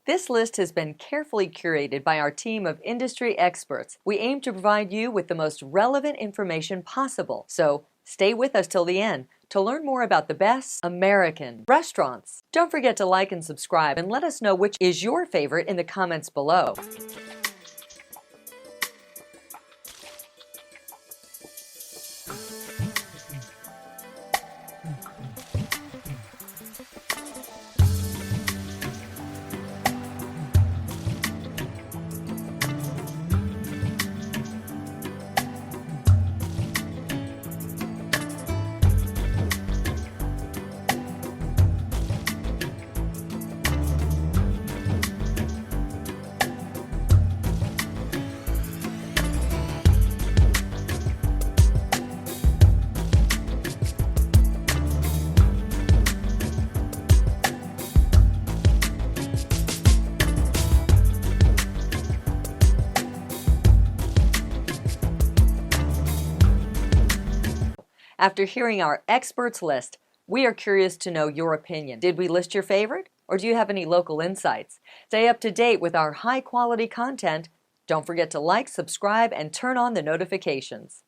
This list has been carefully curated by our team of industry experts. We aim to provide you with the most relevant information possible, so stay with us till the end to learn more about the best American restaurants. Don't forget to like and subscribe and let us know which is your favorite in the comments below. After hearing our experts list, we are curious to know your opinion. Did we list your favorite, or do you have any local insights? Stay up to date with our high-quality content. Don't forget to like, subscribe, and turn on the notifications.